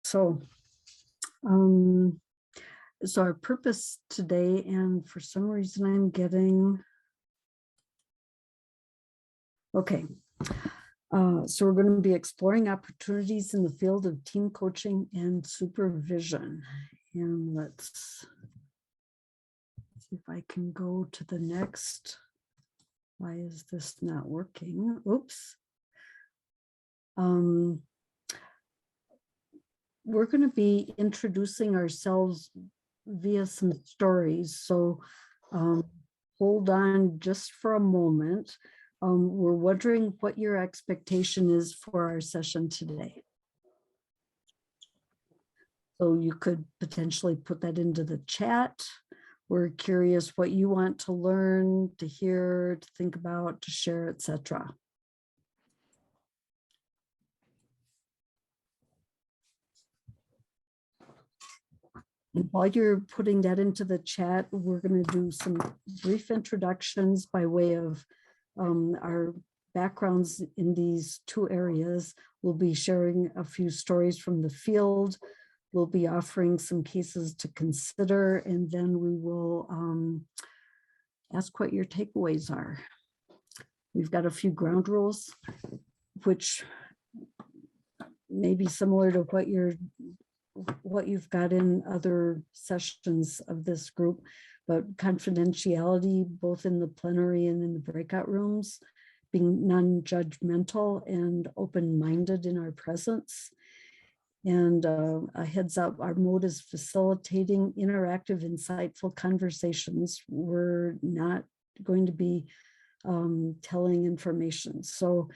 So our purpose today, and for some reason I'm getting, okay. So we're going to be exploring opportunities in the field of team coaching and supervision. And let's see if I can go to the next. Why is this not working? Oops. We're going to be introducing ourselves via some stories. So hold on just for a moment. We're wondering what your expectation is for our session today. So you could potentially put that into the chat. We're curious what you want to learn, to hear, to think about, to share, etc. And while you're putting that into the chat, we're going to do some brief introductions by way of our backgrounds in these two areas. We'll be sharing a few stories from the field. We'll be offering some cases to consider, and then we will ask what your takeaways are. We've got a few ground rules, which may be similar to what you've got in other sessions of this group, but confidentiality, both in the plenary and in the breakout rooms, being non-judgmental and open-minded in our presence. And a heads up, our mode is facilitating interactive, insightful conversations. We're not going to be telling information. So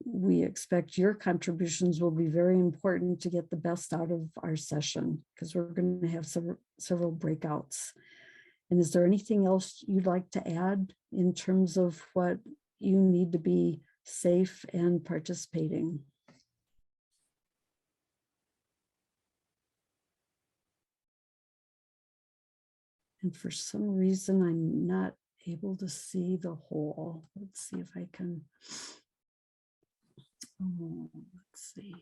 we expect your contributions will be very important to get the best out of our session, because we're going to have several breakouts. And is there anything else you'd like to add in terms of what you need to be safe and participating? And for some reason, I'm not able to see the whole. Let's see if I can. Oh, let's see.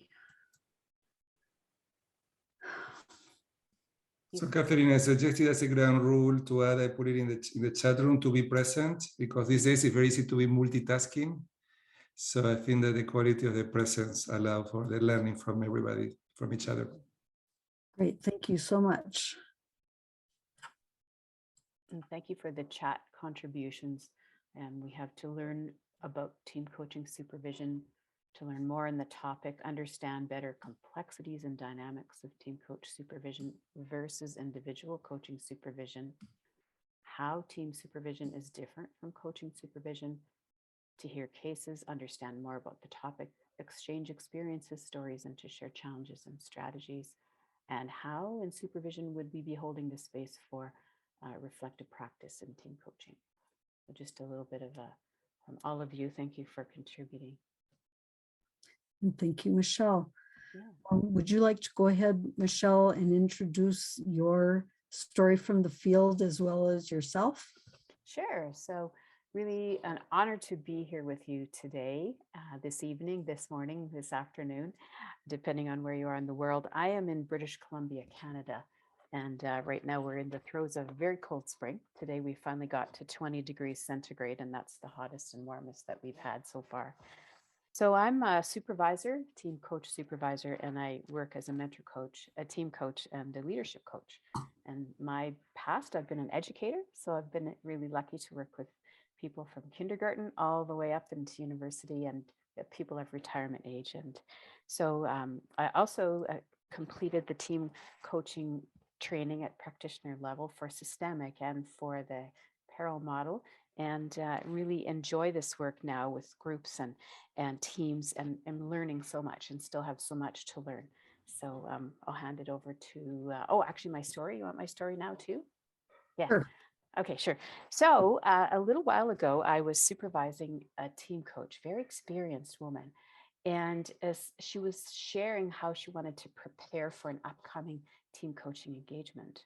So Catherine, I suggested as a ground rule to add, I put it in the chat room, to be present, because these days it's very easy to be multitasking. So I think that the quality of the presence allows for the learning from everybody, from each other. Great, thank you so much. And thank you for the chat contributions. And we have to learn about team coaching supervision, to learn more on the topic, understand better complexities and dynamics of team coach supervision versus individual coaching supervision, how team supervision is different from coaching supervision, to hear cases, understand more about the topic, exchange experiences, stories, and to share challenges and strategies, and how in supervision would we be holding the space for reflective practice in team coaching. So just a little bit of from all of you, thank you for contributing. And thank you, Michelle. Yeah. Would you like to go ahead, Michelle, and introduce your story from the field as well as yourself? Sure. So really an honor to be here with you today, this evening, this morning, this afternoon, depending on where you are in the world. I am in British Columbia, Canada. And right now we're in the throes of a very cold spring. Today we finally got to 20 degrees centigrade, and that's the hottest and warmest that we've had so far. So I'm a supervisor, team coach supervisor, and I work as a mentor coach, a team coach, and a leadership coach. And my past, I've been an educator, so I've been really lucky to work with people from kindergarten all the way up into university and people of retirement age. And so I also completed the team coaching training at practitioner level for systemic and for the Peril model, and really enjoy this work now with groups and teams, and learning so much and still have so much to learn. So I'll hand it over to, oh, actually my story. You want my story now too? Yeah. Sure. Okay, sure. So a little while ago, I was supervising a team coach, very experienced woman. And as she was sharing how she wanted to prepare for an upcoming team coaching engagement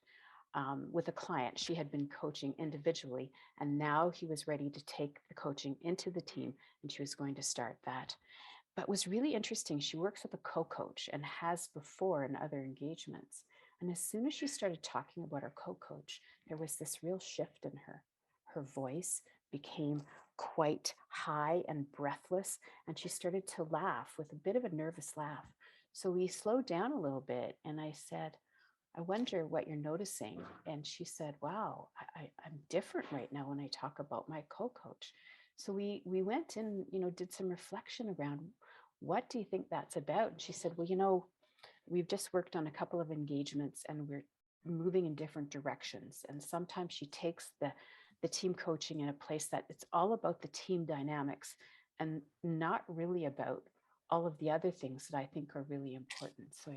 with a client. She had been coaching individually, and now he was ready to take the coaching into the team, and she was going to start that. but was really interesting. She works with a co-coach and has before in other engagements. And as soon as she started talking about her co-coach, there was this real shift in her. Her voice became quite high and breathless, and she started to laugh with a bit of a nervous laugh. So we slowed down a little bit, and I said, I wonder what you're noticing. And she said, wow, I'm different right now when I talk about my co-coach. So we went and, did some reflection around, what do you think that's about? And she said, well, we've just worked on a couple of engagements and we're moving in different directions. And sometimes she takes the team coaching in a place that it's all about the team dynamics and not really about all of the other things that I think are really important. So,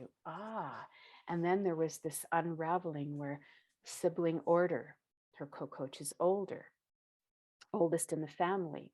and then there was this unraveling where sibling order, her co-coach is older, oldest in the family,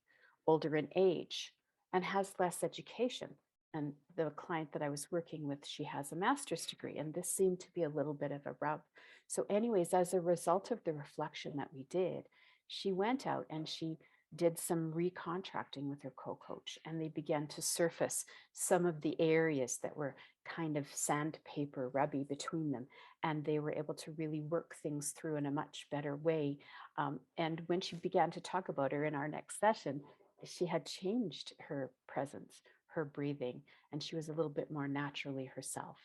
older in age, and has less education. And the client that I was working with, she has a master's degree, and this seemed to be a little bit of a rub. So anyways, as a result of the reflection that we did, she went out and she did some recontracting with her co-coach, and they began to surface some of the areas that were kind of sandpaper rubby between them. And they were able to really work things through in a much better way. And when she began to talk about her in our next session, she had changed her presence, her breathing, and she was a little bit more naturally herself.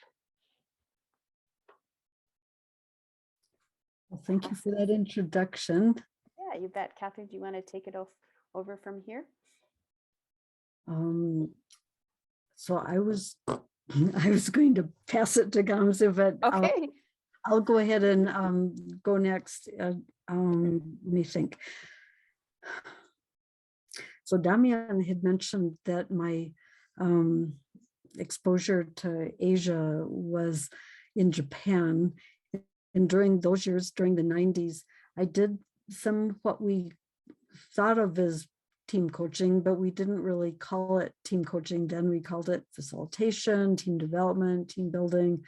Well, thank you for that introduction. Yeah, you bet. Catherine, do you want to take it over from here? So I was going to pass it to Gamze, but Okay. I'll go ahead and go next. Let me think. So Damian had mentioned that my exposure to Asia was in Japan. And during those years, during the 90s, I did some what we thought of as team coaching, but we didn't really call it team coaching then. We called it facilitation, team development, team building,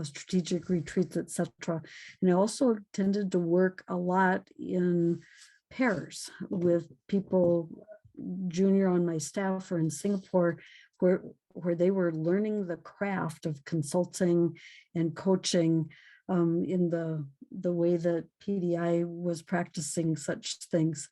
strategic retreats, etc. And I also tended to work a lot in pairs with people junior on my staff or in Singapore, where they were learning the craft of consulting and coaching in the way that PDI was practicing such things.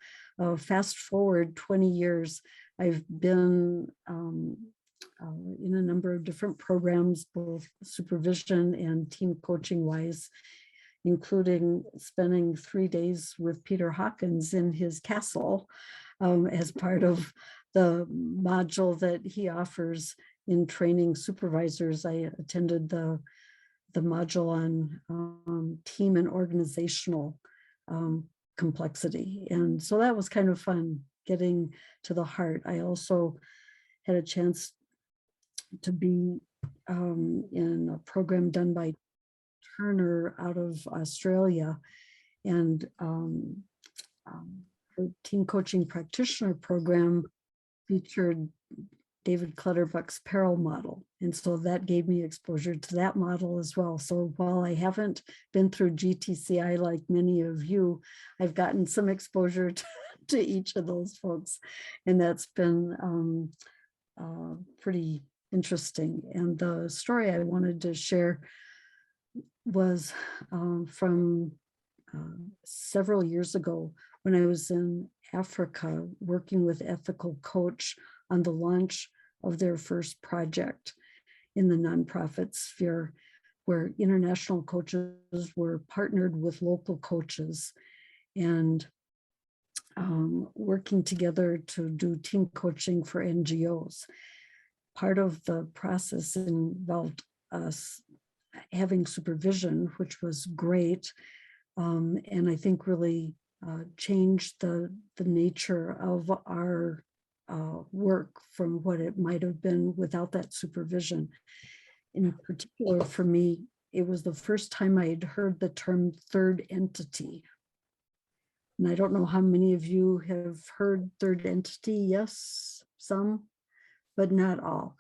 Fast forward 20 years, I've been in a number of different programs, both supervision and team coaching wise, including spending 3 days with Peter Hawkins in his castle as part of the module that he offers in training supervisors. I attended the module on team and organizational complexity. And so that was kind of fun, getting to the heart. I also had a chance to be in a program done by Turner out of Australia, and her team coaching practitioner program featured David Clutterbuck's Peril model. And so that gave me exposure to that model as well. So while I haven't been through GTCI like many of you, I've gotten some exposure to each of those folks. And that's been pretty interesting. And the story I wanted to share was from several years ago when I was in Africa working with Ethical Coach on the launch of their first project in the nonprofit sphere, where international coaches were partnered with local coaches and working together to do team coaching for NGOs. Part of the process involved us having supervision, which was great, and I think really changed the nature of our work from what it might have been without that supervision. In particular, for me, it was the first time I had heard the term third entity. And I don't know how many of you have heard third entity. Yes, some, but not all.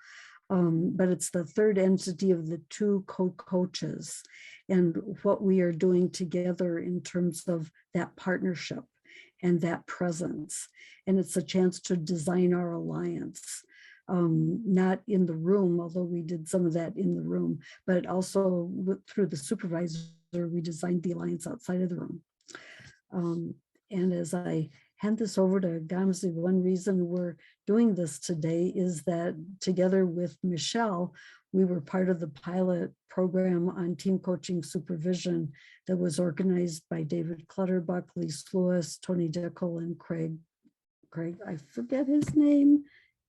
But it's the third entity of the two co-coaches and what we are doing together in terms of that partnership and that presence. And it's a chance to design our alliance. not in the room, although we did some of that in the room, but also through the supervisor, we designed the alliance outside of the room. And as I hand this over to Gamze, one reason we're doing this today is that together with Michelle, we were part of the pilot program on team coaching supervision that was organized by David Clutterbuck, Lise Lewis, Tony Dickel, and Craig, I forget his name,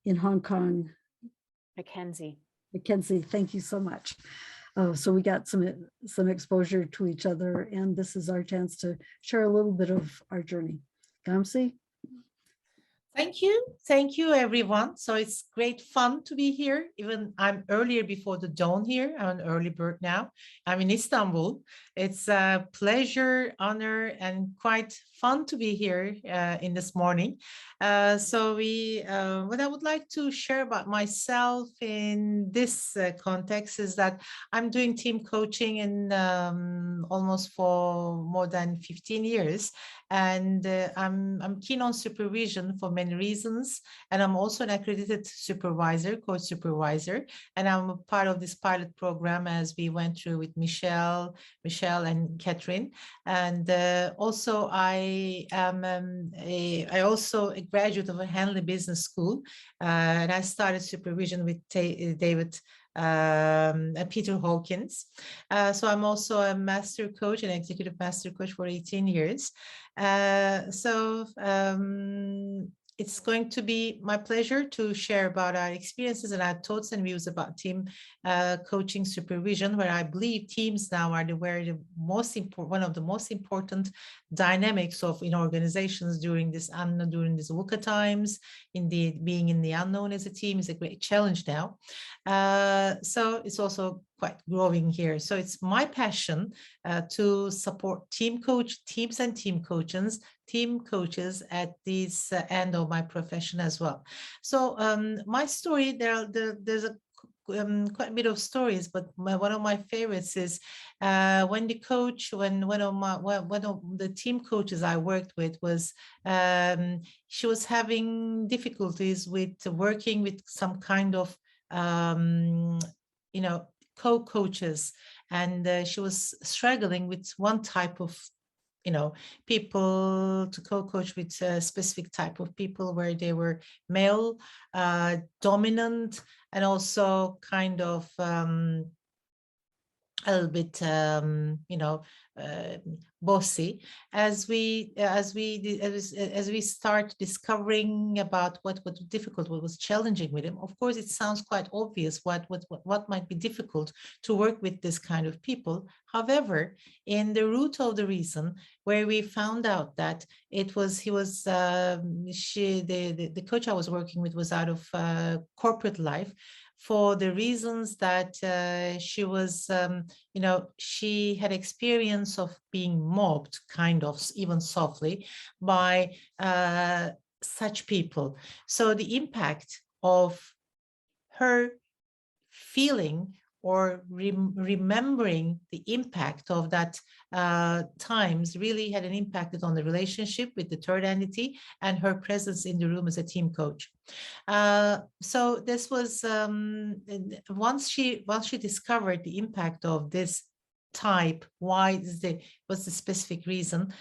in Hong Kong. Mackenzie. Thank you so much. So we got some exposure to each other, and this is our chance to share a little bit of our journey. Gamze? Thank you, everyone. So it's great fun to be here. Even I'm earlier before the dawn here. I'm an early bird now. I'm in Istanbul. It's a pleasure, honor, and quite fun to be here in this morning. What I would like to share about myself in this context is that I'm doing team coaching in almost for more than 15 years. And I'm keen on supervision for many reasons. And I'm also an accredited supervisor, coach supervisor. And I'm a part of this pilot program as we went through with Michelle and Catherine. And also I am also a graduate of a Henley Business School. And I started supervision with David Peter Hawkins. So I'm also a master coach, an executive master coach for 18 years. It's going to be my pleasure to share about our experiences and our thoughts and views about team coaching supervision, where I believe teams now are one of the most important dynamics in organizations during this VUCA times. Indeed, being in the unknown as a team is a great challenge now. So it's also quite growing here. So it's my passion to support teams and team coaches at this end of my profession as well. So my story, there's quite a bit of stories, but one of my favorites is when one of the team coaches I worked with was she was having difficulties with working with some kind of co-coaches, and she was struggling with one type of people to co-coach with a specific type of people where they were male dominant and also kind of a little bit bossy. As we start discovering about what was difficult, what was challenging with him, of course it sounds quite obvious what might be difficult to work with this kind of people. However, in the root of the reason, where we found out that the coach I was working with was out of corporate life, for the reasons that she was, she had experience of being mobbed, kind of, even softly, by such people. So the impact of her feeling or remembering the impact of that times really had an impact on the relationship with the third entity and her presence in the room as a team coach. So this was once she discovered the impact of this type, what's the specific reason.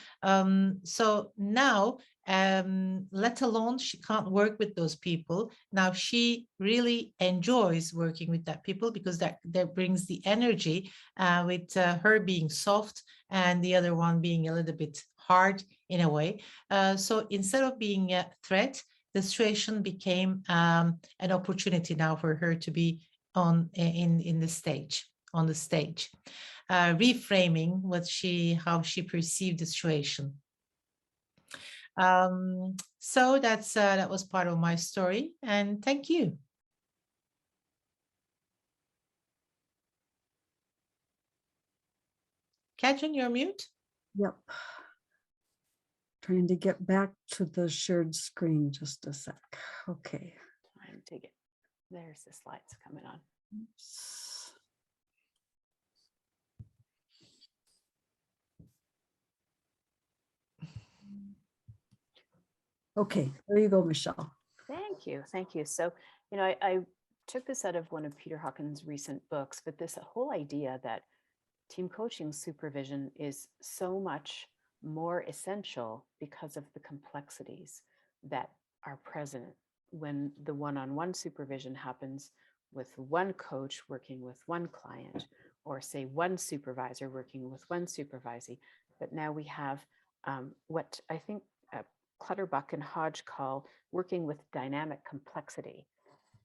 So now, let alone she can't work with those people. Now she really enjoys working with that people because that brings the energy with her being soft and the other one being a little bit hard in a way. So instead of being a threat, the situation became an opportunity now for her to be on the stage, reframing how she perceived the situation. So that was part of my story, and thank you. Katrin, you're mute. Yep. Trying to get back to the shared screen, just a sec. Okay. Time to get, there's the slides coming on. Oops. Okay, there you go, Michelle. Thank you. So I took this out of one of Peter Hawkins' recent books, but this whole idea that team coaching supervision is so much more essential because of the complexities that are present when the one-on-one supervision happens with one coach working with one client, or say one supervisor working with one supervisee. But now we have what I think Clutterbuck and Hodge call working with dynamic complexity.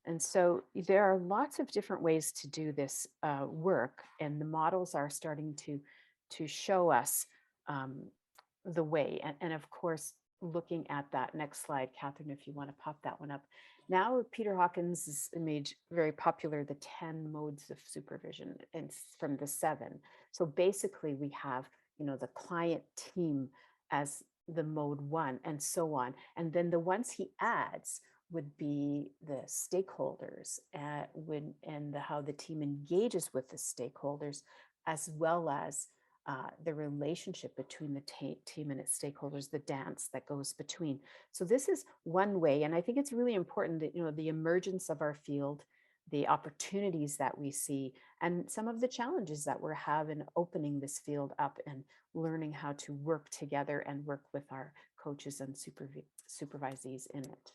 And so there are lots of different ways to do this work, and the models are starting to show us the way. And of course, looking at that next slide, Catherine, if you want to pop that one up. Now, Peter Hawkins has made very popular the 10 modes of supervision, and from the 7. So basically, we have, the client team as the mode 1, and so on. And then the ones he adds would be the stakeholders, and how the team engages with the stakeholders, as well as the relationship between the team and its stakeholders, the dance that goes between. So this is one way, and I think it's really important that the emergence of our field, the opportunities that we see, and some of the challenges that we're having opening this field up and learning how to work together and work with our coaches and supervisees in it.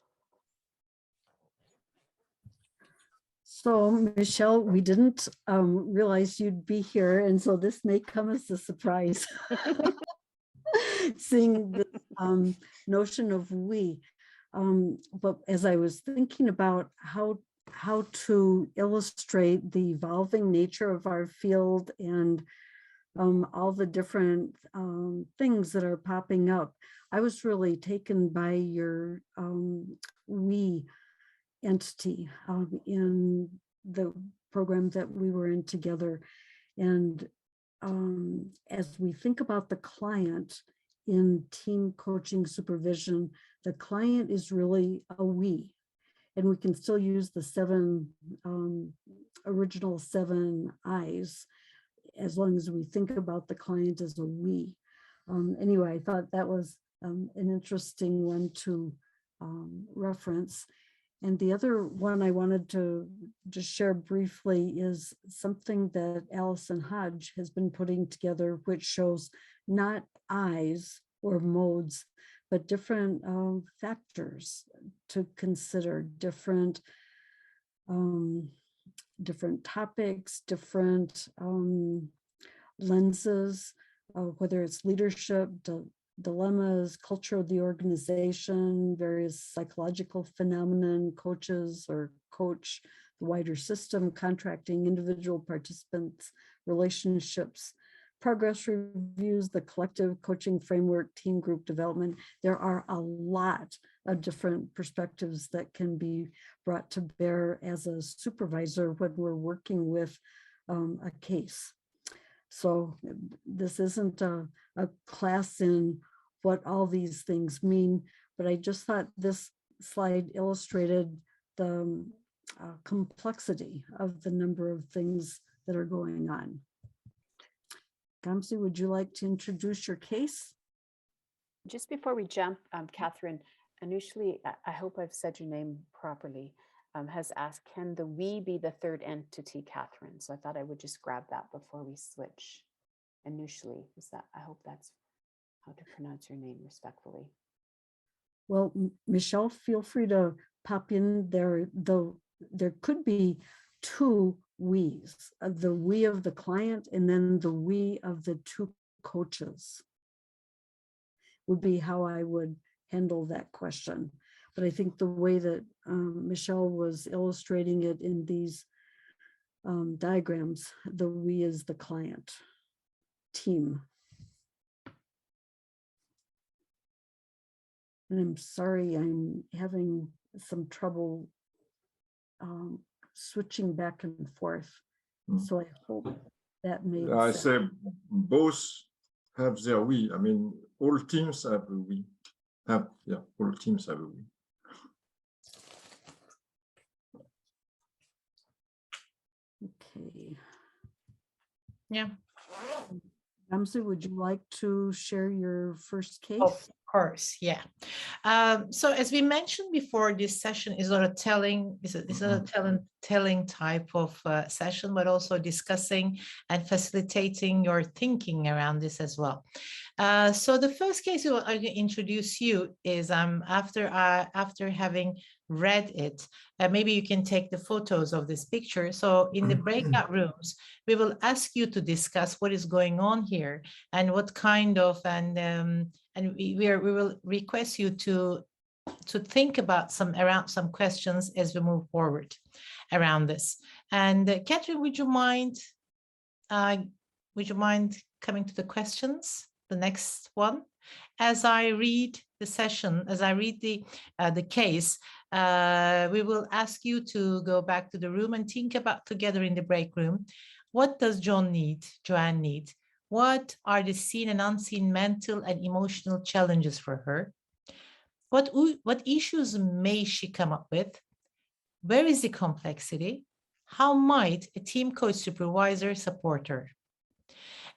So, Michelle, we didn't realize you'd be here, and so this may come as a surprise. Seeing the notion of we, but as I was thinking about how to illustrate the evolving nature of our field and all the different things that are popping up, I was really taken by your we entity in the program that we were in together. And as we think about the client in team coaching supervision, the client is really a we, and we can still use the original 7 I's as long as we think about the client as a we. Anyway, I thought that was an interesting one to reference. And the other one I wanted to just share briefly is something that Allison Hodge has been putting together, which shows not I's or modes, but different factors to consider, different topics, different lenses, whether it's leadership, dilemmas, culture of the organization, various psychological phenomenon, coaches or coach, the wider system, contracting, individual participants, relationships, progress reviews, the collective coaching framework, team group development. There are a lot of different perspectives that can be brought to bear as a supervisor when we're working with a case. So this isn't a class in what all these things mean, but I just thought this slide illustrated the complexity of the number of things that are going on. Gamsi, would you like to introduce your case? Just before we jump, Catherine, Anushli, I hope I've said your name properly, has asked, can the we be the third entity, Catherine? So I thought I would just grab that before we switch. Anushli, is that? I hope that's how to pronounce your name respectfully. Well, Michelle, feel free to pop in there, though there could be 2 we's, the we of the client and then the we of the 2 coaches would be how I would handle that question. But I think the way that Michelle was illustrating it in these diagrams, the we is the client team. And I'm sorry, I'm having some trouble switching back and forth. So I hope that made sense. I say both have their we. I mean, all teams have a we. All teams have a we. Okay. Yeah. Gamsi, would you like to share your first case? course, yeah. So as we mentioned before, this session is not a telling, this is a telling type of session, but also discussing and facilitating your thinking around this as well. So the first case I'm going to introduce you is after having read it, maybe you can take the photos of this picture. So in the breakout rooms, we will ask you to discuss what is going on here and what kind of, and we will request you to think about some questions as we move forward around this. And Catherine, would you mind coming to the questions? The next one, as I read the session, as I read the case, we will ask you to go back to the room and think about together in the break room. What does Joanne need? What are the seen and unseen mental and emotional challenges for her? What issues may she come up with? Where is the complexity? How might a team coach supervisor support her?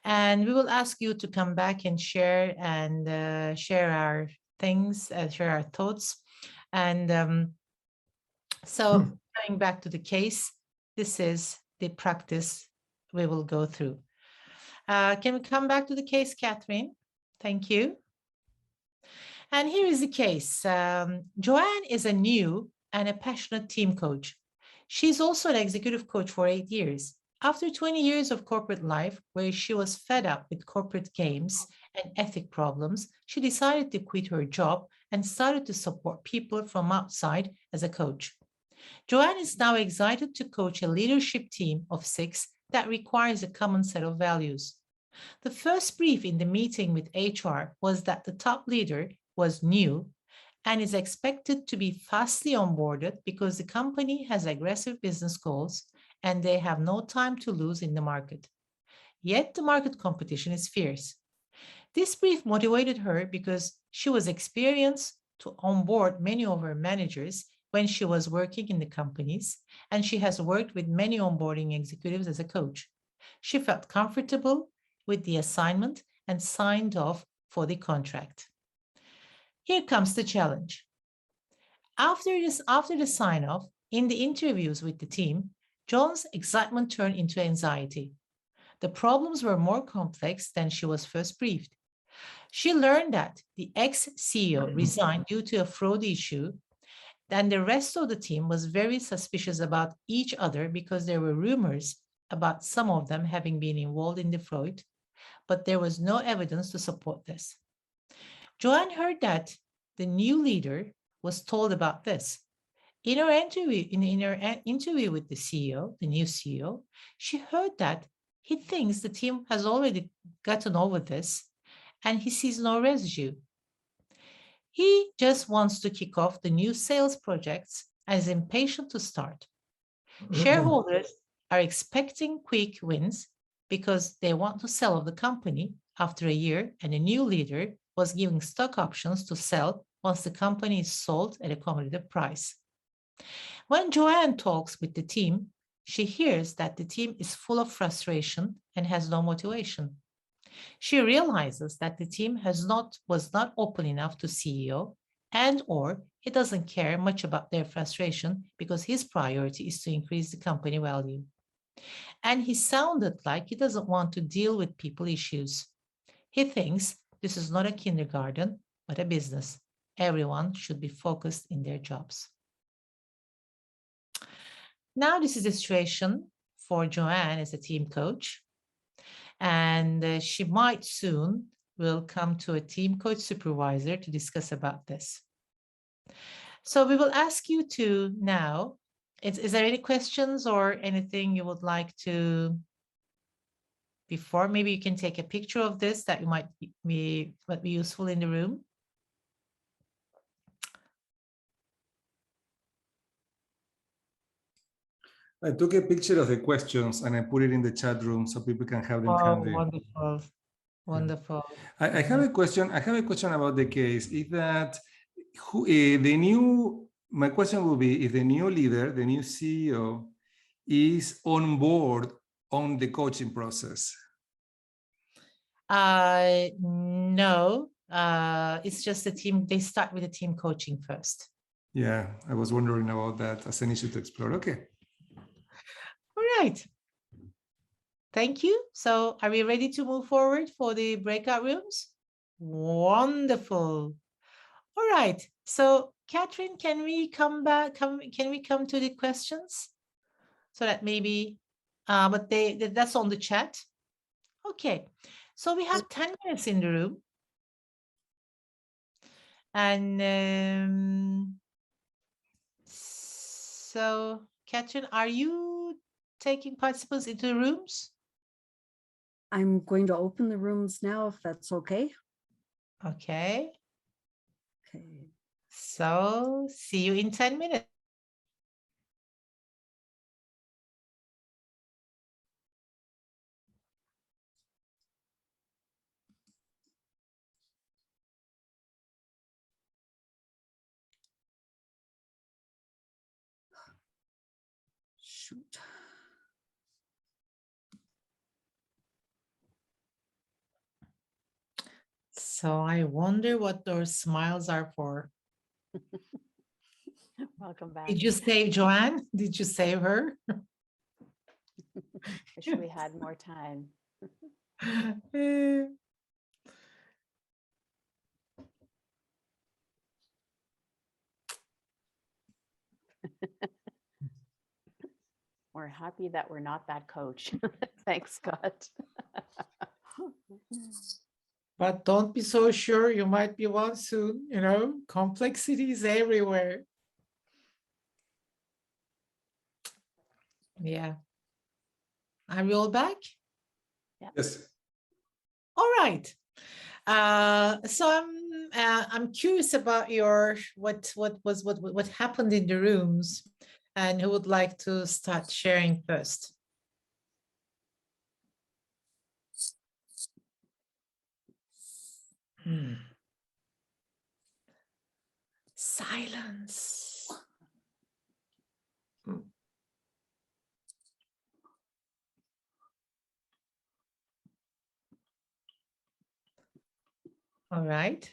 And we will ask you to come back and share our things, share our thoughts. And so coming back to the case, this is the practice we will go through. Can we come back to the case, Catherine? Thank you. And here is the case. Joanne is a new and a passionate team coach. She's also an executive coach for 8 years. After 20 years of corporate life, where she was fed up with corporate games and ethic problems, she decided to quit her job and started to support people from outside as a coach. Joanne is now excited to coach a leadership team of 6 that requires a common set of values. The first brief in the meeting with HR was that the top leader was new and is expected to be fastly onboarded because the company has aggressive business goals and they have no time to lose in the market. Yet the market competition is fierce. This brief motivated her because she was experienced to onboard many of her managers when she was working in the companies, and she has worked with many onboarding executives as a coach. She felt comfortable with the assignment and signed off for the contract. Here comes the challenge. After the sign-off, in the interviews with the team, John's excitement turned into anxiety. The problems were more complex than she was first briefed. She learned that the ex-CEO resigned due to a fraud issue, and the rest of the team was very suspicious about each other because there were rumors about some of them having been involved in the fraud, but there was no evidence to support this. Joanne heard that the new leader was told about this. In her interview with the CEO, the new CEO, she heard that he thinks the team has already gotten over this and he sees no residue. He just wants to kick off the new sales projects and is impatient to start. Shareholders are expecting quick wins because they want to sell off the company after a year, and a new leader was giving stock options to sell once the company is sold at a competitive price. When Joanne talks with the team, she hears that the team is full of frustration and has no motivation. She realizes that the team was not open enough to CEO, and/or he doesn't care much about their frustration because his priority is to increase the company value. And he sounded like he doesn't want to deal with people issues. He thinks this is not a kindergarten, but a business. Everyone should be focused in their jobs. Now, this is the situation for Joanne as a team coach. And she might soon will come to a team coach supervisor to discuss about this. So we will ask you to now, is there any questions or anything you would like to, before, maybe you can take a picture of this that might be useful in the room. I took a picture of the questions and I put it in the chat room so people can have them handy. Wonderful. Wonderful. I have a question. I have a question about the case. Is that my question will be, if the new leader, the new CEO, is on board on the coaching process? No, it's just the team, they start with the team coaching first. Yeah, I was wondering about that as an issue to explore. Okay. All right. Thank you. So are we ready to move forward for the breakout rooms? Wonderful. All right. So Catherine, can we come back? Can we come to the questions? So that maybe, but that's on the chat. Okay. So we have 10 minutes in the room. And so Catherine, are you taking participants into the rooms? I'm going to open the rooms now, if that's okay. Okay. Okay. So see you in 10 minutes. Shoot. So I wonder what those smiles are for. Welcome back. Did you save Joanne? Did you save her? Wish we had more time. We're happy that we're not that coach. Thanks, God. But don't be so sure, you might be one soon, you know, complexity is everywhere. Yeah. Are we all back? Yes. All right. So I'm curious about what happened in the rooms, and who would like to start sharing first? Silence. All right.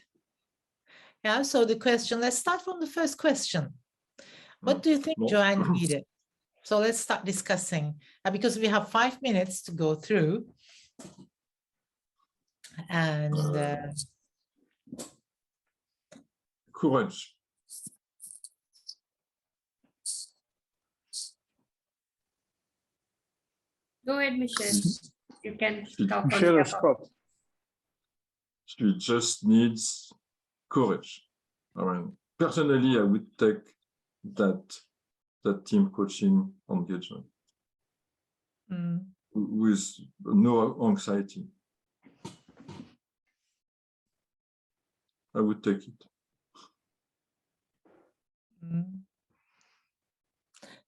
Yeah, so the question, let's start from the first question. What do you think Joanne needed? So let's start discussing, because we have 5 minutes to go through. And Courage. Go ahead, Michelle. You can talk on Michelle, behalf of- stop. She just needs courage. I mean, personally, I would take that team coaching engagement with no anxiety. I would take it.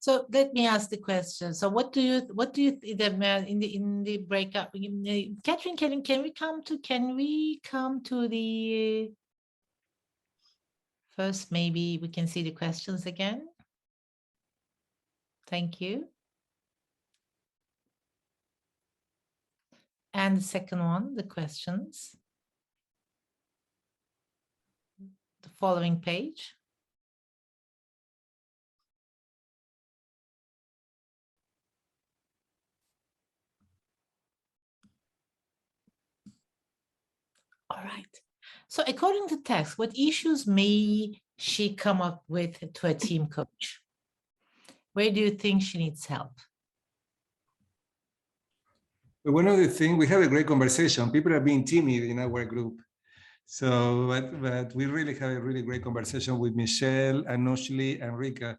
So let me ask the question. So what do you in the breakout? Catherine, can we come to the first? Maybe we can see the questions again. Thank you. And the second one, the questions. The following page. All right. So according to text, what issues may she come up with to a team coach? Where do you think she needs help? One of the things, we have a great conversation. People are being timid in our group. So, but we really have a really great conversation with Michelle and Noshli and Rika.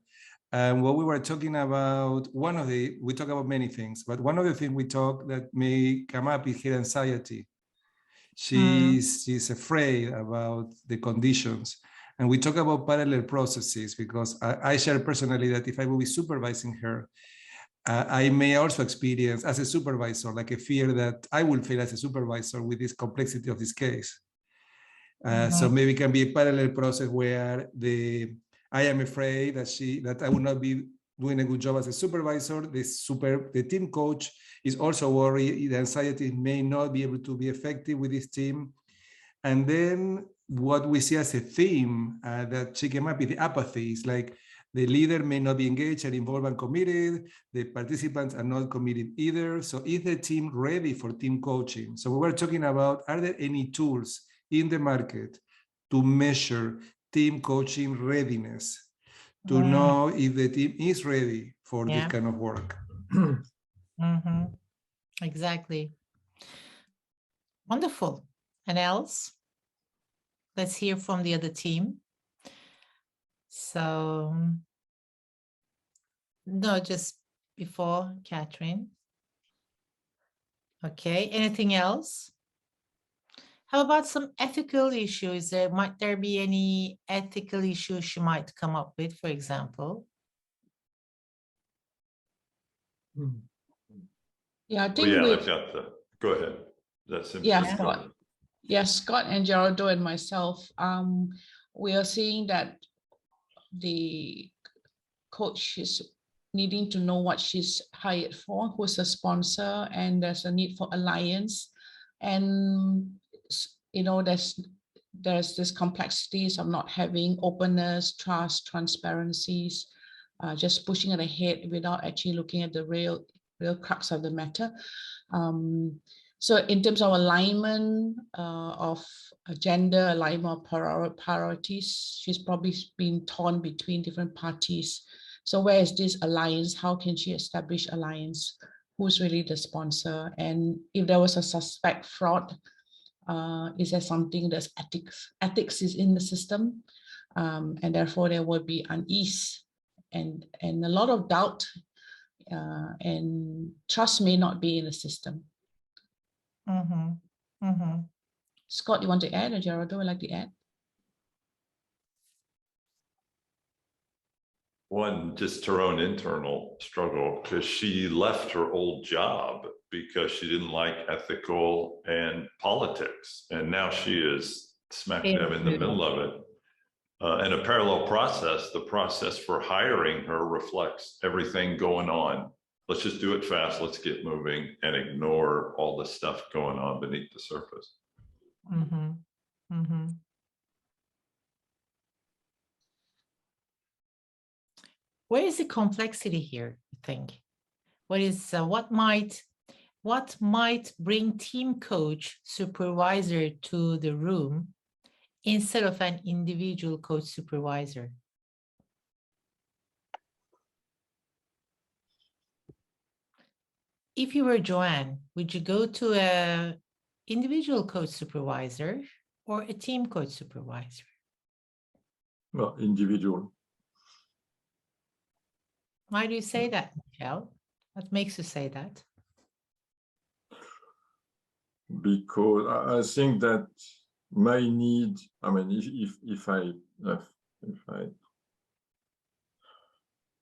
And what we were talking about, we talk about many things, but one of the things we talk that may come up is her anxiety. She's afraid about the conditions. And we talk about parallel processes, because I share personally that if I will be supervising her, I may also experience as a supervisor, like a fear that I will fail as a supervisor with this complexity of this case. So maybe it can be a parallel process where I am afraid that I will not be doing a good job as a supervisor. The team coach is also worried the anxiety may not be able to be effective with this team. And then what we see as a theme that she came up with, the apathy, is like the leader may not be engaged and involved and committed. The participants are not committed either. So is the team ready for team coaching? So we were talking about, are there any tools in the market to measure team coaching readiness, to know if the team is ready for this kind of work? Exactly. Wonderful. And else? Let's hear from the other team. So, no, just before Catherine. Okay, anything else? How about some ethical issues? Might there be any ethical issues she might come up with, for example? Yeah, I Oh, think yeah, with I've got the, go ahead. That's yeah, Scott. Yeah, Scott and Geraldo and myself, we are seeing that the coach is needing to know what she's hired for, who's a sponsor, and there's a need for alliance. And you know, there's this complexities of not having openness, trust, transparencies, just pushing it ahead without actually looking at the real crux of the matter. So in terms of alignment of gender, alignment of priorities, she's probably been torn between different parties. So where is this alliance? How can she establish alliance? Who's really the sponsor? And if there was a suspect fraud, is there something that's ethics is in the system? And therefore there will be unease and a lot of doubt, and trust may not be in the system. Scott, you want to add, or Geraldo would like to add? One, just her own internal struggle, because she left her old job because she didn't like ethical and politics. And now she is smack dab in the middle of it. And a parallel process, the process for hiring her reflects everything going on. Let's just do it fast. Let's get moving and ignore all the stuff going on beneath the surface. Where is the complexity here, you think? What might bring team coach supervisor to the room instead of an individual coach supervisor? If you were Joanne, would you go to an individual coach supervisor or a team coach supervisor? Well, individual. Why do you say that, Michelle? What makes you say that? Because I think that my need, I mean, if I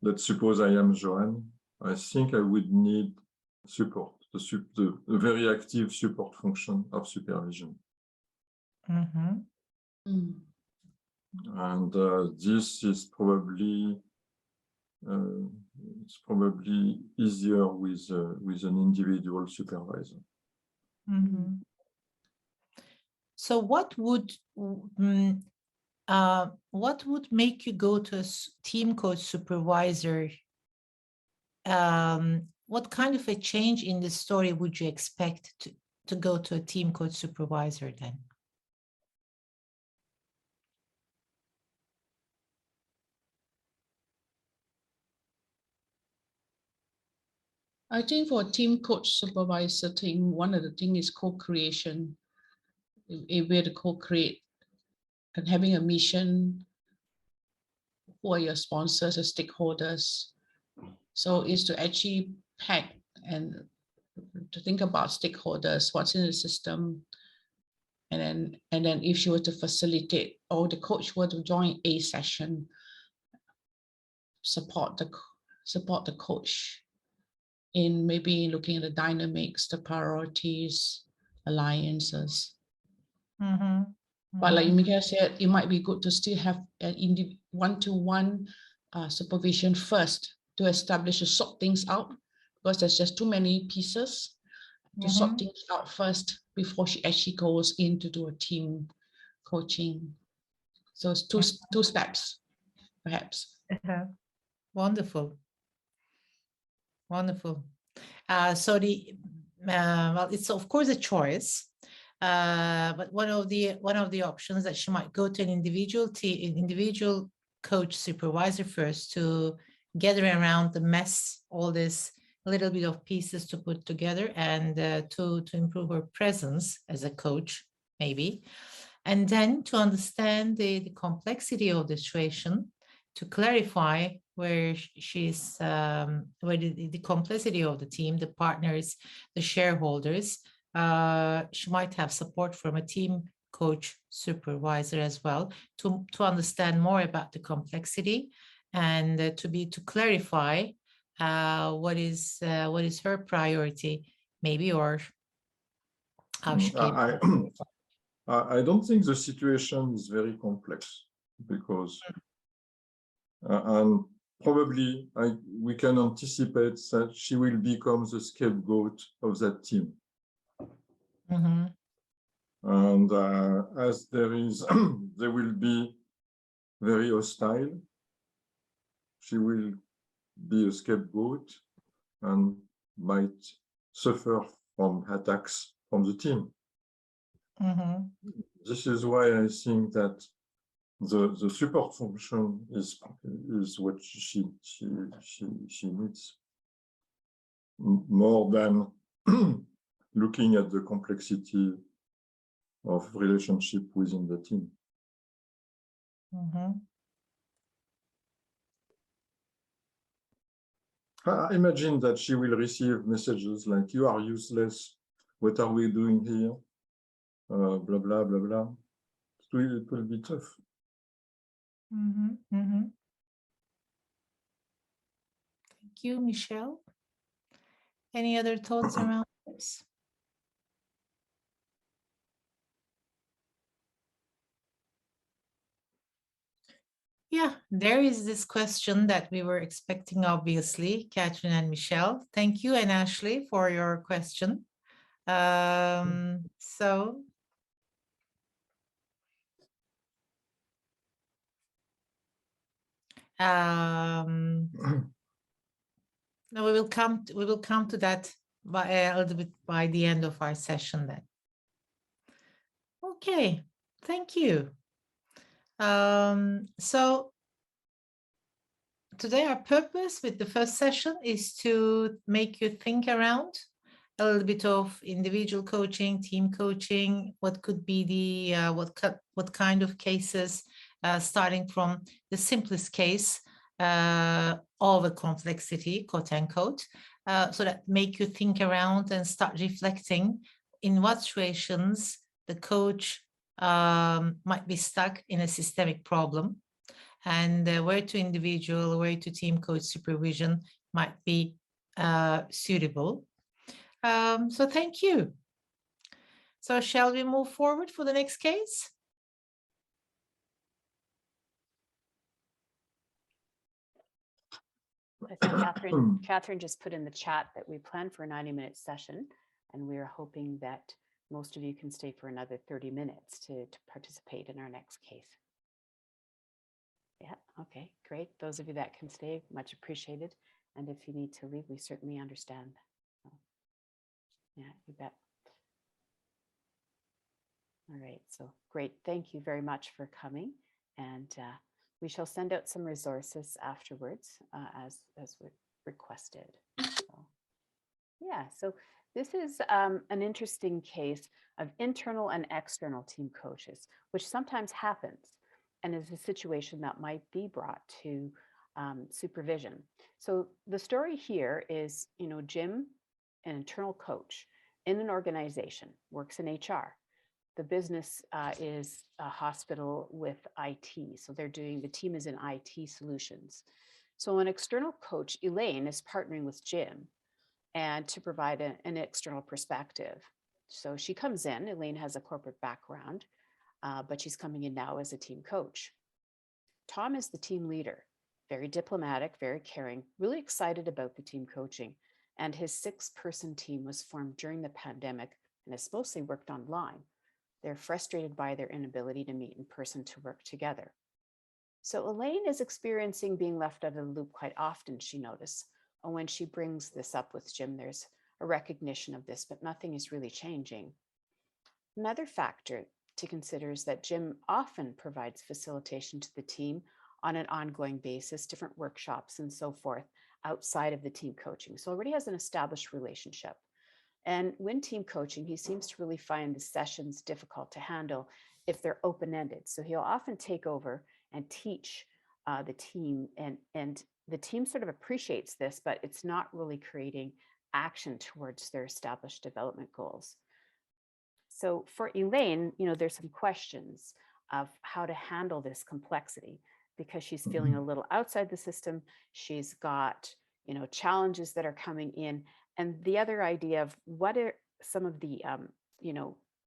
let's suppose I am Joanne, I think I would need support, the very active support function of supervision. And this is probably it's probably easier with an individual supervisor. So what would make you go to a team coach supervisor? What kind of a change in the story would you expect to go to a team coach supervisor then? I think for a team coach supervisor thing, one of the things is co-creation. If we're to co-create and having a mission, who are your sponsors or stakeholders? So it's to actually pack and to think about stakeholders, what's in the system, and then if she were to facilitate or the coach were to join a session, support the coach in maybe looking at the dynamics, the priorities, alliances. But like Miguel said, it might be good to still have an one-to-one supervision first to establish, to sort things out, because there's just too many pieces to sort things out first before she actually goes in to do a team coaching. So it's two steps, perhaps. Wonderful. Wonderful. So well, it's of course a choice, but one of the options that she might go to an individual coach supervisor first to gather around the mess, all this little bit of pieces to put together, and to improve her presence as a coach, maybe, and then to understand the complexity of the situation, to clarify where she's, where the complexity of the team, the partners, the shareholders. She might have support from a team coach supervisor as well to understand more about the complexity, and to clarify what is her priority, maybe, or how she can. I don't think the situation is very complex, because and probably we can anticipate that she will become the scapegoat of that team. Mm-hmm. And as there will be very hostile, she will be a scapegoat and might suffer from attacks from the team. Mm-hmm. This is why I think that the support function is what she needs, more than looking at the complexity of relationship within the team. Mm-hmm. I imagine that she will receive messages like, "You are useless. What are we doing here? Blah, blah, blah, blah." It will be tough. Mm-hmm. Mm-hmm. Thank you, Michelle. Any other thoughts around this? Yeah, there is this question that we were expecting, obviously, Catherine and Michelle. Thank you, and Ashley, for your question. So no, we will come to that by a little bit by the end of our session then. Okay, thank you. So today our purpose with the first session is to make you think around a little bit of individual coaching, team coaching, what could be the what kind of cases, starting from the simplest case of a complexity, quote unquote, so that make you think around and start reflecting in what situations the coach might be stuck in a systemic problem, and where to individual, where to team coach supervision might be suitable. So thank you. So shall we move forward for the next case? I think Catherine just put in the chat that we planned for a 90-minute session, and we are hoping that most of you can stay for another 30 minutes to participate in our next case. Yeah, okay, great. Those of you that can stay, much appreciated. And if you need to leave, we certainly understand. Yeah, you bet. All right, so great. Thank you very much for coming. And we shall send out some resources afterwards as requested. So, yeah, so this is an interesting case of internal and external team coaches, which sometimes happens and is a situation that might be brought to supervision. So the story here is, Jim, an internal coach in an organization, works in HR. The business is a hospital with IT. So the team is in IT solutions. So an external coach, Elaine, is partnering with Jim and to provide an external perspective. So she comes in, Elaine has a corporate background, but she's coming in now as a team coach. Tom is the team leader, very diplomatic, very caring, really excited about the team coaching. And his 6-person team was formed during the pandemic and it's mostly worked online. They're frustrated by their inability to meet in person to work together. So Elaine is experiencing being left out of the loop quite often, she noticed. And when she brings this up with Jim, there's a recognition of this, but nothing is really changing. Another factor to consider is that Jim often provides facilitation to the team on an ongoing basis, different workshops and so forth outside of the team coaching. So already has an established relationship. And when team coaching, he seems to really find the sessions difficult to handle if they're open-ended. So he'll often take over and teach the team, and the team sort of appreciates this, but it's not really creating action towards their established development goals. So for Elaine, there's some questions of how to handle this complexity because she's feeling a little outside the system. She's got, challenges that are coming in. And the other idea of what are some of the,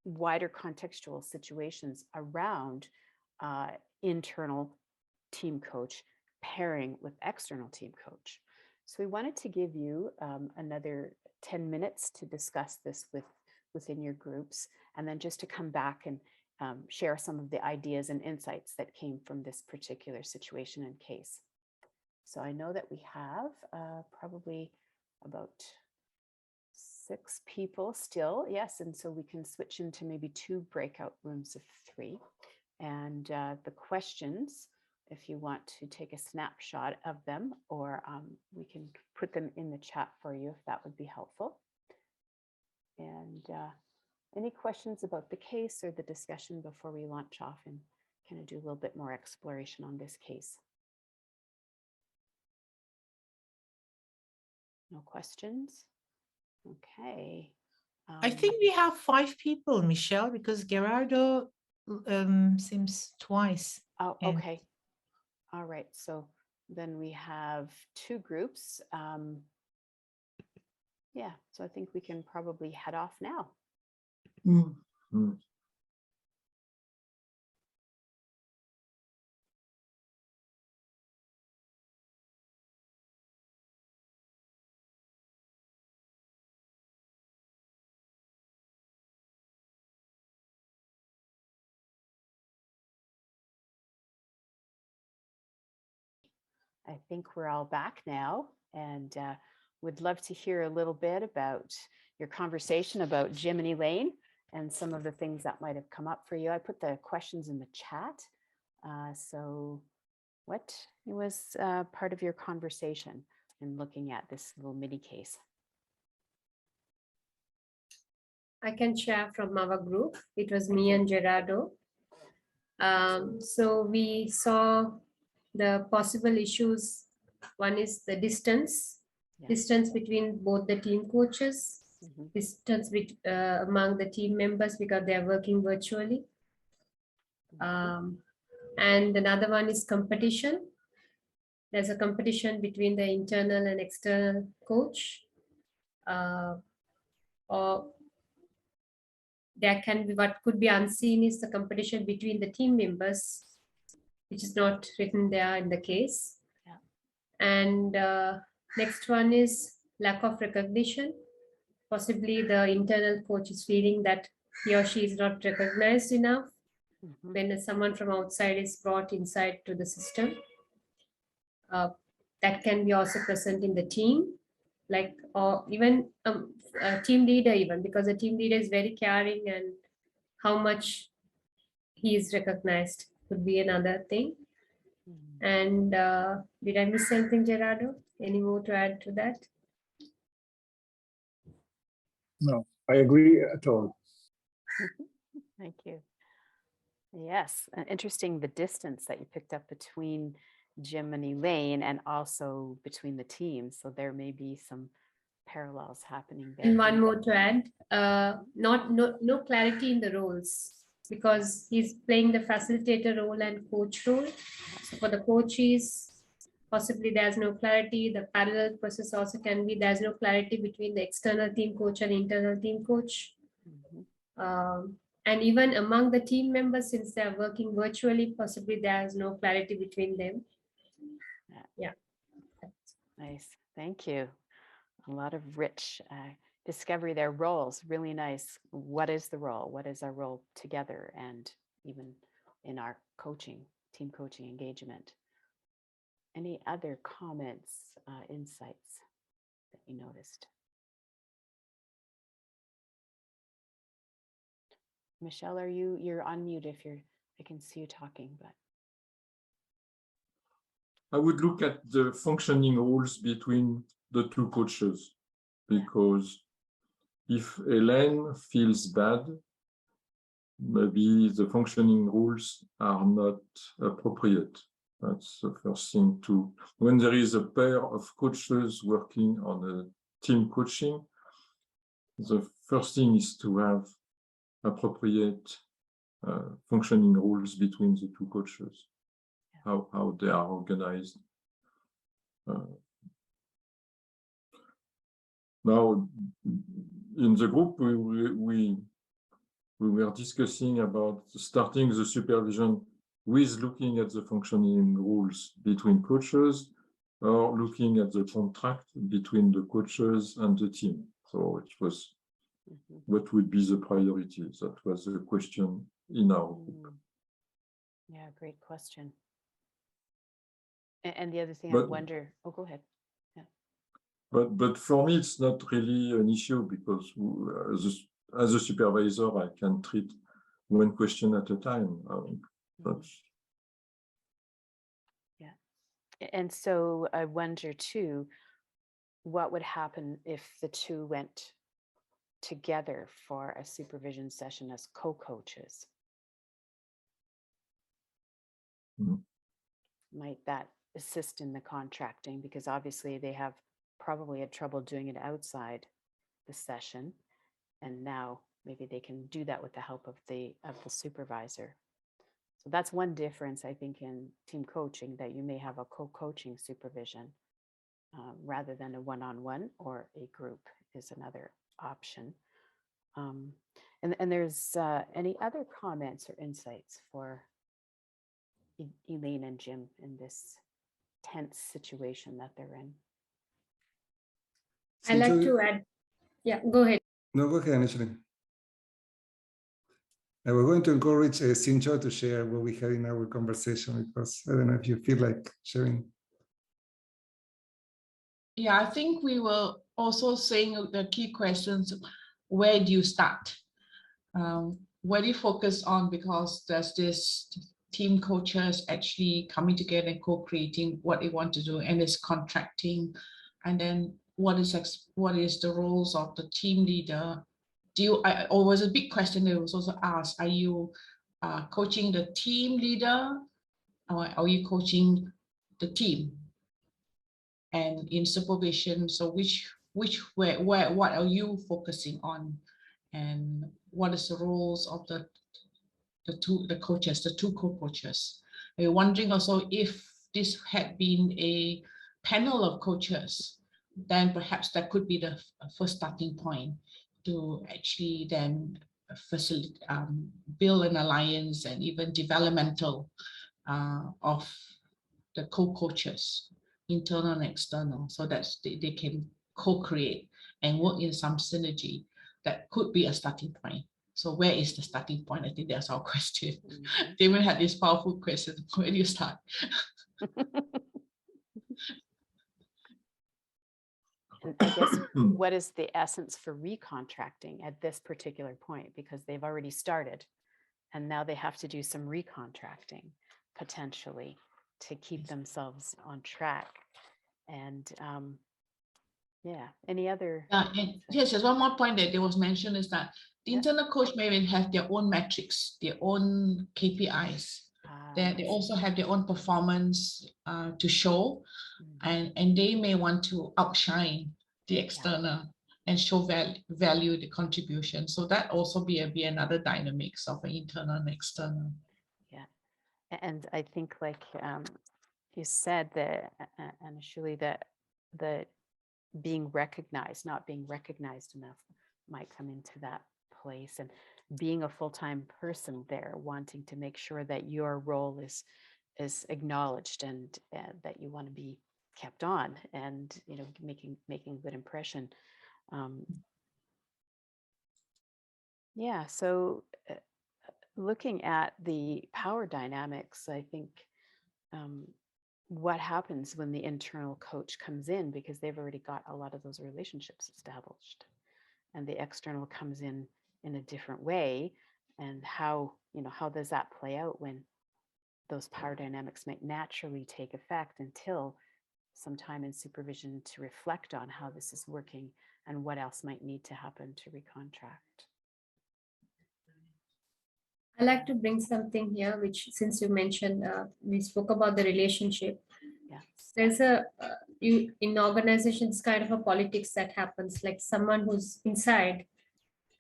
wider contextual situations around internal team coach pairing with external team coach. So we wanted to give you another 10 minutes to discuss this within your groups, and then just to come back and share some of the ideas and insights that came from this particular situation and case. So I know that we have probably about 6 people still, yes, and so we can switch into maybe 2 breakout rooms of 3. And the questions, if you want to take a snapshot of them, or we can put them in the chat for you if that would be helpful. And any questions about the case or the discussion before we launch off and kind of do a little bit more exploration on this case? No questions? Okay. I think we have 5 people, Michelle, because Gerardo seems twice. Oh, okay. All right. So then we have 2 groups. Yeah, so I think we can probably head off now. I think we're all back now, and would love to hear a little bit about your conversation about Jim and Elaine and some of the things that might have come up for you. I put the questions in the chat. So what was part of your conversation in looking at this little mini case? I can share from our group. It was me and Gerardo. So we saw the possible issues. One is the distance between both the team coaches, distance among the team members because they are working virtually. And another one is competition. There's a competition between the internal and external coach. Or there can be, what could be unseen is the competition between the team members, which is not written there in the case. And next one is lack of recognition. Possibly the internal coach is feeling that he or she is not recognized enough when someone from outside is brought inside to the system. That can be also present in the team, like, or even a team leader, even because a team leader is very caring, and how much he is recognized could be another thing. And did I miss something, Gerardo? Any more to add to that? No, I agree at all. Thank you. Yes, interesting the distance that you picked up between Jim and Elaine and also between the teams. So there may be some parallels happening there. And one more to add, no clarity in the roles, because he's playing the facilitator role and coach role. So for the coaches, possibly there's no clarity. The parallel process also can be there's no clarity between the external team coach and internal team coach. And even among the team members, since they're working virtually, possibly there's no clarity between them. Yeah. Nice. Thank you. A lot of rich discovery their roles. Really nice. What is the role? What is our role together? And even in our coaching, team coaching engagement. Any other comments, insights that you noticed? Michelle, you're on mute if I can see you talking, but. I would look at the functioning rules between the two coaches, because if Elaine feels bad, maybe the functioning rules are not appropriate. That's the first thing to, when there is a pair of coaches working on a team coaching, the first thing is to have appropriate functioning rules between the two coaches, how they are organized. Now, in the group, we were discussing about starting the supervision with looking at the functioning rules between coaches, or looking at the contract between the coaches and the team. So it was what would be the priorities? That was the question in our group. Yeah, great question. And the other thing But, I wonder, oh, go ahead. Yeah. But for me, it's not really an issue, because as a supervisor, I can treat one question at a time. Yeah. And so I wonder too, what would happen if the two went together for a supervision session as co-coaches? Might that assist in the contracting? Because obviously they have probably had trouble doing it outside the session, and now maybe they can do that with the help of the supervisor. So that's one difference, I think, in team coaching, that you may have a co-coaching supervision rather than a one-on-one, or a group is another option. And there's any other comments or insights for Elaine and Jim in this tense situation that they're in? I like to add, yeah, go ahead. No, go ahead, Ashley. And we're going to encourage Sincho to share what we had in our conversation, because I don't know if you feel like sharing. Yeah, I think we were also saying the key questions: where do you start? Where do you focus on? Because there's this team coaches actually coming together and co-creating what they want to do, and it's contracting. And then what is the roles of the team leader? Or was a big question that was also asked: are you coaching the team leader, or are you coaching the team? And in supervision, so where what are you focusing on, and what is the roles of the two co-coaches? We're wondering also if this had been a panel of coaches, then perhaps that could be the first starting point to actually then build an alliance and even developmental of the co-coaches, internal and external, so that they can co-create and work in some synergy. That could be a starting point. So where is the starting point? I think that's our question. David had this powerful question: where do you start? And I guess what is the essence for recontracting at this particular point? Because they've already started, and now they have to do some recontracting potentially to keep themselves on track. And yeah, any other? Yes, there's one more point that there was mentioned, is that the internal coach may even have their own metrics, their own KPIs. They also have their own performance to show, and they may want to outshine the external and show value the contribution. So that also be another dynamics of an internal and external. Yeah, and I think, like you said, that and surely that the being recognized, not being recognized enough, might come into that place, and being a full-time person there, wanting to make sure that your role is acknowledged, and that you want to be kept on, and making good impression. Yeah, so looking at the power dynamics, I think what happens when the internal coach comes in, because they've already got a lot of those relationships established, and the external comes in a different way, and how does that play out when those power dynamics might naturally take effect until some time in supervision to reflect on how this is working and what else might need to happen to recontract. I like to bring something here, which since you mentioned, we spoke about the relationship. Yeah. There's in organizations kind of a politics that happens, like someone who's inside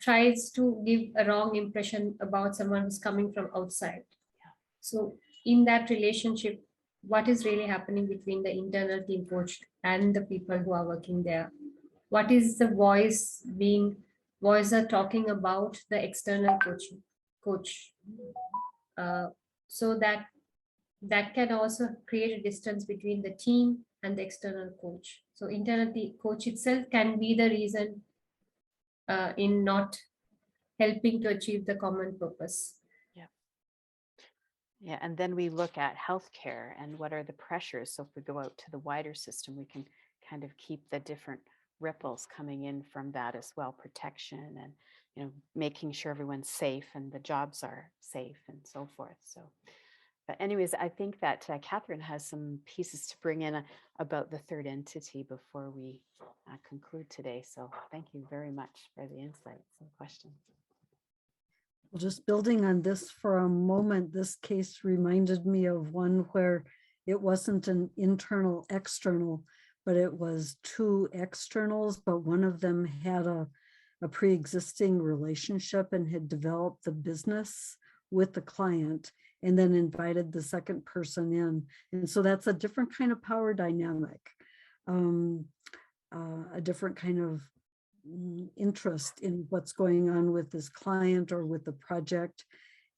tries to give a wrong impression about someone who's coming from outside. Yeah. So in that relationship, what is really happening between the internal team coach and the people who are working there? What is the voice are talking about the external coach? So that can also create a distance between the team and the external coach. So internal coach itself can be the reason in not helping to achieve the common purpose. Yeah, and then we look at healthcare and what are the pressures. So if we go out to the wider system, we can kind of keep the different ripples coming in from that as well, protection and making sure everyone's safe and the jobs are safe and so forth. So, but anyways, I think that Catherine has some pieces to bring in about the third entity before we conclude today. So thank you very much for the insights and questions. Well, just building on this for a moment, this case reminded me of one where it wasn't an internal external, but it was two externals, but one of them had a pre-existing relationship and had developed the business with the client and then invited the second person in. And so that's a different kind of power dynamic, a different kind of interest in what's going on with this client or with the project.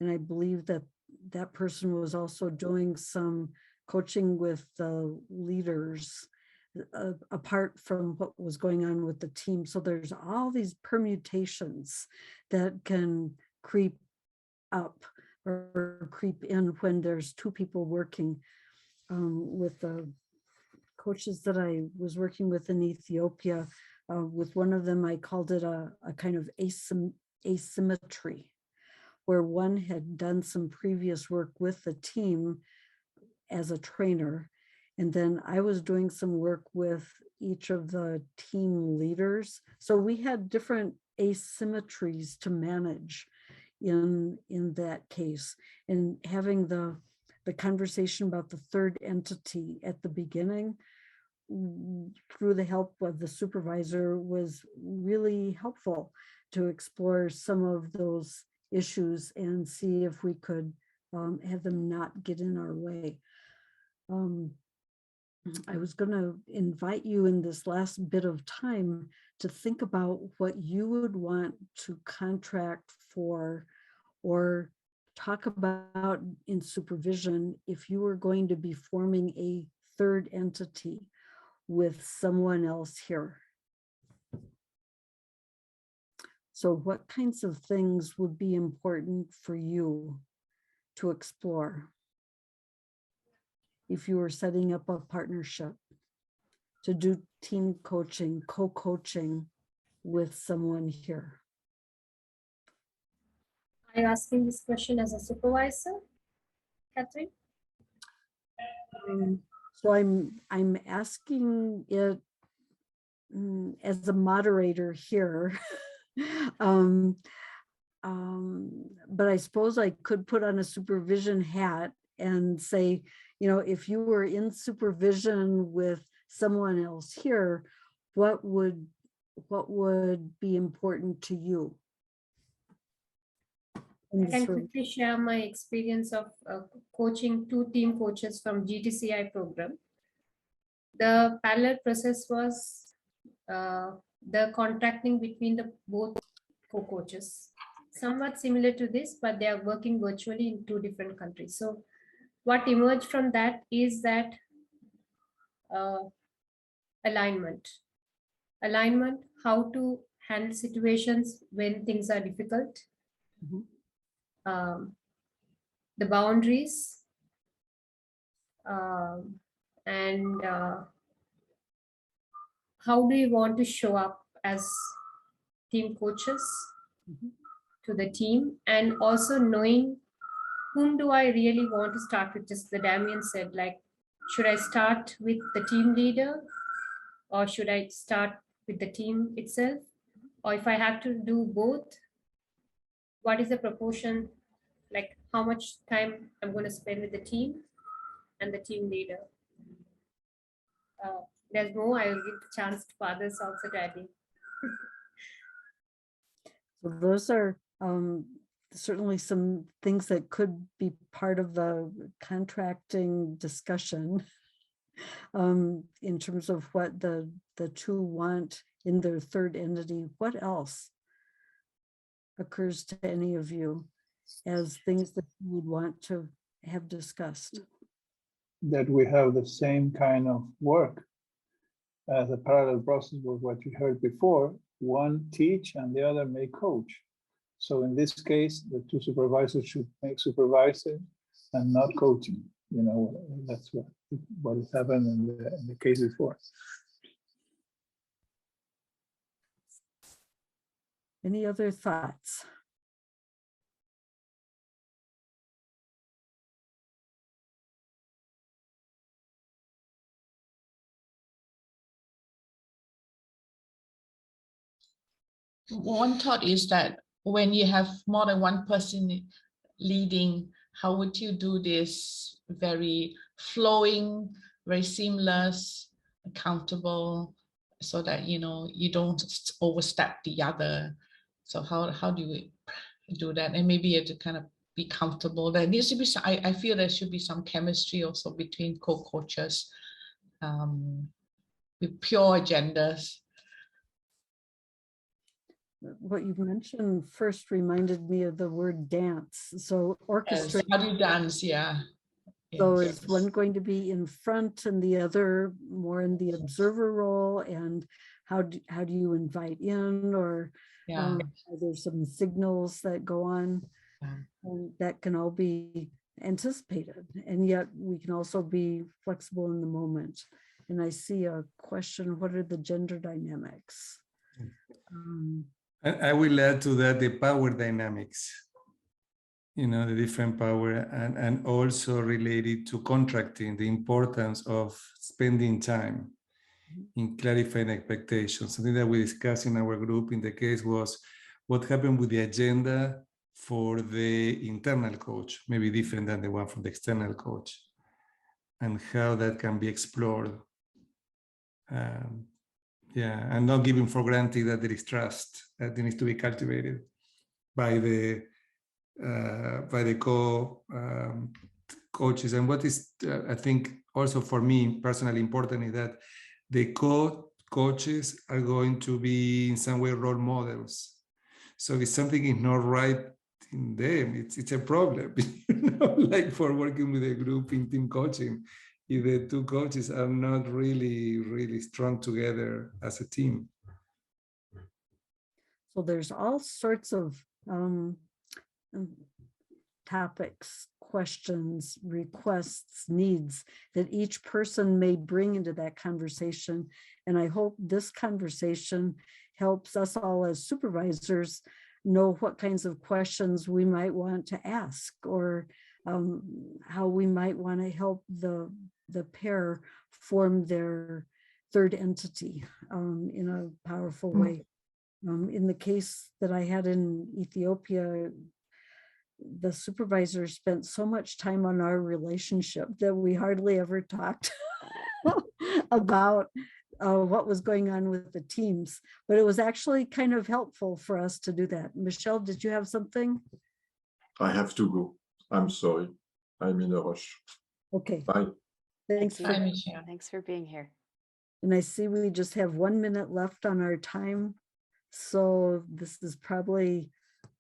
And I believe that that person was also doing some coaching with the leaders apart from what was going on with the team. So there's all these permutations that can creep up or creep in when there's two people working. With the coaches that I was working with in Ethiopia, with one of them, I called it a kind of asymmetry, where one had done some previous work with the team as a trainer. And then I was doing some work with each of the team leaders. So we had different asymmetries to manage in that case. And having the conversation about the third entity at the beginning through the help of the supervisor was really helpful to explore some of those issues and see if we could have them not get in our way. I was going to invite you in this last bit of time to think about what you would want to contract for or talk about in supervision if you were going to be forming a third entity with someone else here. So what kinds of things would be important for you to explore if you were setting up a partnership to do team coaching, co-coaching with someone here? Are you asking this question as a supervisor, Catherine? So I'm asking it as a moderator here. But I suppose I could put on a supervision hat and say, if you were in supervision with someone else here, what would be important to you? I can quickly share my experience of coaching two team coaches from GTCI program. The parallel process was the contracting between the both co-coaches. Somewhat similar to this, but they are working virtually in two different countries. So what emerged from that is that alignment, how to handle situations when things are difficult, Mhm. the boundaries, and how do you want to show up as team coaches Mhm. to the team, and also knowing whom do I really want to start with. Just the Damien said, like, should I start with the team leader, or should I start with the team itself? Or if I have to do both, what is the proportion, like how much time I'm going to spend with the team and the team leader? There's more. I will give the chance to others also to add in. So those are certainly some things that could be part of the contracting discussion in terms of what the two want in their third entity. What else occurs to any of you as things that you would want to have discussed? That we have the same kind of work as a parallel process with what you heard before. One teach and the other may coach. So in this case, the two supervisors should make supervising and not coaching. You know, that's what has happened in the case before. Any other thoughts? One thought is that when you have more than one person leading, how would you do this very flowing, very seamless, accountable, so that you don't overstep the other? So how do you do that? And maybe you have to kind of be comfortable. There needs to be some, I feel there should be some chemistry also between co-coaches with pure agendas. What you mentioned first reminded me of the word dance. So orchestra. Yes, how do you dance? Yeah. So Yes. is one going to be in front and the other more in the observer role? And how do you invite in, or Yeah. are there some signals that go on? And that can all be anticipated, and yet we can also be flexible in the moment. And I see a question: what are the gender dynamics? I will add to that the power dynamics, the different power, and also related to contracting, the importance of spending time in clarifying expectations. Something that we discussed in our group in the case was what happened with the agenda for the internal coach, maybe different than the one from the external coach, and how that can be explored. And not giving for granted that there is trust that needs to be cultivated by the coaches. And what is, I think, also for me personally important is that the coaches are going to be in some way role models. So if something is not right in them, it's a problem. Like for working with a group in team coaching, if the two coaches are not really strong together as a team. So there's all sorts of topics, questions, requests, needs that each person may bring into that conversation. And I hope this conversation helps us all as supervisors know what kinds of questions we might want to ask, or how we might want to help the pair form their third entity in a powerful way. In the case that I had in Ethiopia, the supervisor spent so much time on our relationship that we hardly ever talked about what was going on with the teams, but it was actually kind of helpful for us to do that. Michelle, did you have something? I have to go. I'm sorry. I'm in a rush. Okay. Bye. Thanks. Bye, Michelle. Thanks for being here. And I see we just have 1 minute left on our time. So this is probably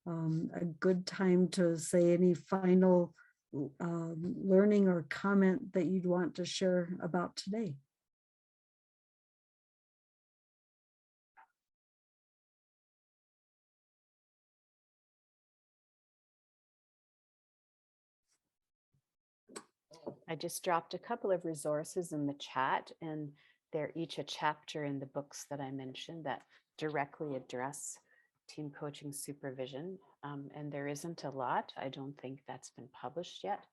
a good time to say any final learning or comment that you'd want to share about today. I just dropped a couple of resources in the chat, and they're each a chapter in the books that I mentioned that directly address team coaching supervision. And there isn't a lot. I don't think that's been published yet,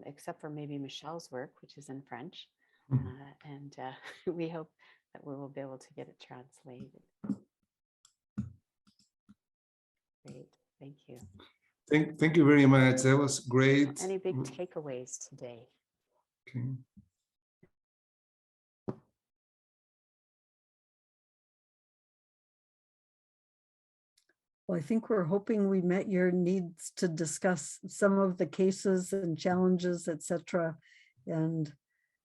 except for maybe Michelle's work, which is in French. And we hope that we will be able to get it translated. Great, thank you. Thank you very much. That was great. Any big takeaways today? Okay. Well, I think we're hoping we met your needs to discuss some of the cases and challenges, etc., and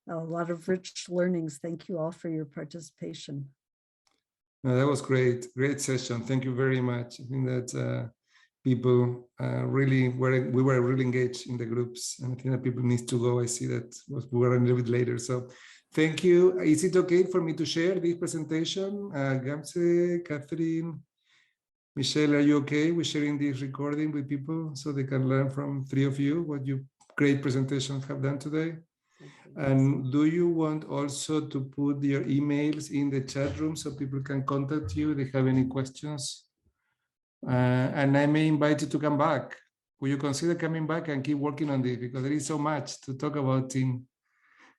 a lot of rich learnings. Thank you all for your participation. No, that was great. Great session. Thank you very much. I think that people we were really engaged in the groups, and I think that people need to go. I see that we were a little bit later. So thank you. Is it okay for me to share this presentation? Gamse, Catherine, Michelle, are you okay with sharing this recording with people so they can learn from three of you what you great presentations have done today? And do you want also to put your emails in the chat room so people can contact you if they have any questions? And I may invite you to come back. Will you consider coming back and keep working on this? Because there is so much to talk about team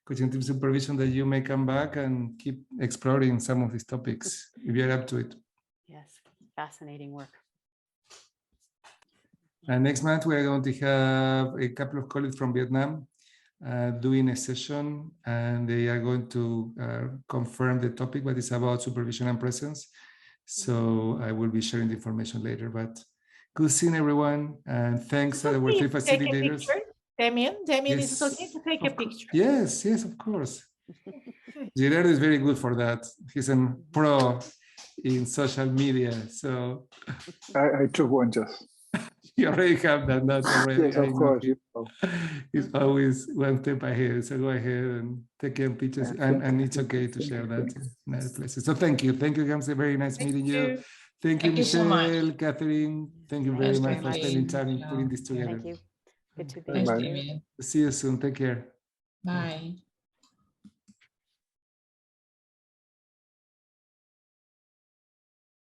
coaching, team supervision, that you may come back and keep exploring some of these topics if you're up to it. Yes, fascinating work. And next month, we are going to have a couple of colleagues from Vietnam doing a session, and they are going to confirm the topic, but it's about supervision and presence. So I will be sharing the information later, but good seeing everyone. And thanks to our three facilitators. Damien, Yes, is it okay to take a picture? Yes, of course. Gerardo is very good for that. He's a pro in social media. So I took one just. you already have done that already. Yes, of course. He's always one step ahead. So go ahead and take your pictures, and it's okay to share that in other places. So thank you, Gamse. Very nice meeting you. Thank you, Thank you so Michelle, much. Catherine. Thank you very Thanks, much for spending Catherine. time in putting this together. Thank you. Good to be Thanks, with you. Damien. See you soon. Take care. Bye.